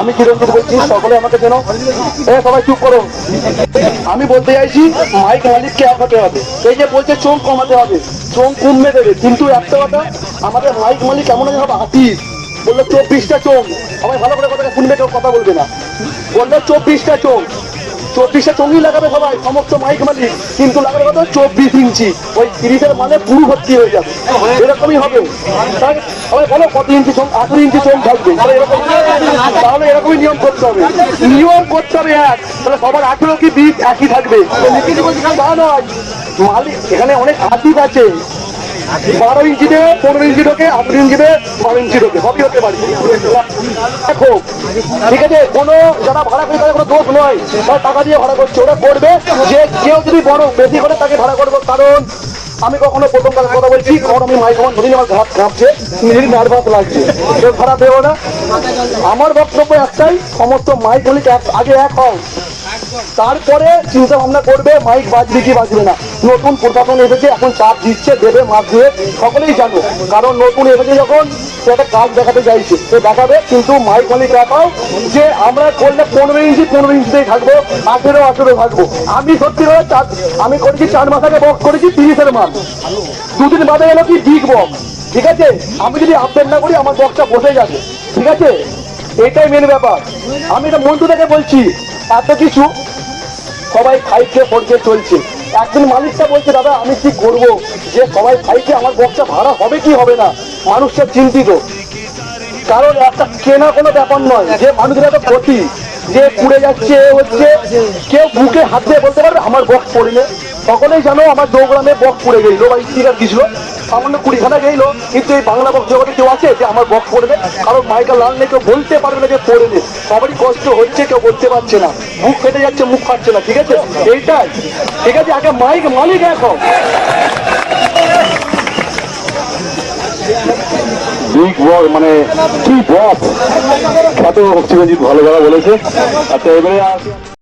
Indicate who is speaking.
Speaker 1: আমি কিরঞ্জিত বলছি, সকলে আমাকে চেনো। সবাই চুপ করো। আমি বলতে চাইছি মাইক মালিককে এক হতে হবে। এই যে বলছে চোখ কমাতে হবে, চোখ কমবে দেবে, কিন্তু একটা কথা, আমাদের মাইক মালিক এমন হবে আর্টিস্ট। বললো 24টা চোখ, সবাই ভালো করে কথাটা শুনবে, কেউ কথা বলবে না। বললো 24টা চোখ, 24টা চোখই লাগাবে সবাই, সমস্ত মাইক মালিক, কিন্তু লাগাবে কত 24 ইঞ্চি। ওই 30-এর মানে পুরো ভর্তি হয়ে যাবে, এরকমই হবে। সবাই বলো কত ইঞ্চি চোখ? 18 ইঞ্চি চোখ থাকবে। তাহলে এরকমই নিয়ম করতে হবে, নিয়ম করতে হবে এক, তাহলে সবার 18 কি 20 একই থাকবে। তা নয়, মালিক এখানে অনেক আর্টিস্ট আছে, 12 ইঞ্চি দেবে, 15 ইঞ্চি ঢোকে, 18 ইঞ্চি দেবে, 12 ইঞ্চি ঢোকে, সবই হতে পারে। দেখো ঠিক আছে, কোনো যারা ভাড়া করে তাদের কোনো দোষ নয়, তারা টাকা দিয়ে ভাড়া করছে, ওরা করবে। যে কেউ যদি বড় বেশি করে তাকে ভাড়া করবো, কারণ আমি কখনো প্রথম কথা বলছি, কারণ আমি মাইক্রোফোন ধরি, আমার ঘাট কাঁপছে, নিজেরই নার্ভাস লাগছে, কেউ খারাপ দেবো না। আমার বক্তব্য একটাই, সমস্ত মাইক মালিক আগে এক হও, তারপরে চিন্তা ভাবনা করবে মাইক বাজবে কি বাজবে না। নতুন প্রশাসন এসেছে, এখন চাপ দিচ্ছে, দেবে মাছ দিয়ে, সকলেই জানো, কারণ নতুন এসেছে যখন সে একটা কাজ দেখাতে চাইছে, সে দেখাবে, কিন্তু মাইক মালিক দেখাও যে আমরা করলে 15 ইঞ্চিতেই থাকবো, 18 থাকবো। আমি সত্যি করে আমি করেছি 4 মাস আগে বক্স করেছি 30-এর মাল, দুদিন বাদে গেল কি বিগ বক্স। ঠিক আছে, আমি যদি আপডেট না করি আমার বক্সটা বসে যাবে। ঠিক আছে, এটাই মেন ব্যাপার। আমি এটা মন্টু থেকে বলছি, এত কিছু সবাই 5K 4K চলছে। একদিন মালিকটা বলছে দাদা আমি কি করব, যে সবাই 5K, আমার বক্সটা ভাড়া হবে কি হবে না, মানুষটা চিন্তিত। কারণ একটা কেনা কোনো ব্যাপার নয়, যে মানুষের এত ক্ষতি, যে পুড়ে যাচ্ছে হচ্ছে, কেউ বুকে হাত দিয়ে বলতে পারবে আমার বক্স পড়িলে। সকলেই জানো আমার দৌগ্রামে বক্স পড়ে গেছিল বা স্টিকার গেছিল, সামান্য 20খানা গেল, কিন্তু এই বাংলা বক্স জগতে কেউ আছে যে আমার বক্স পড়বে? কারণ মাইকেল লাল নেই, কেউ বলতে পারবে না যে পড়েনি। সবারই কষ্ট হচ্ছে, কেউ বলতে পারছে না, মুখ ফেটে যাচ্ছে, মুখ ফাটছে না। ঠিক আছে, এইটাই ঠিক আছে, আগে মাইক মালিক এখন বিগ বস মানে কি বস, কত চিরঞ্জিত ভালো কথা বলেছে। আচ্ছা, এবারে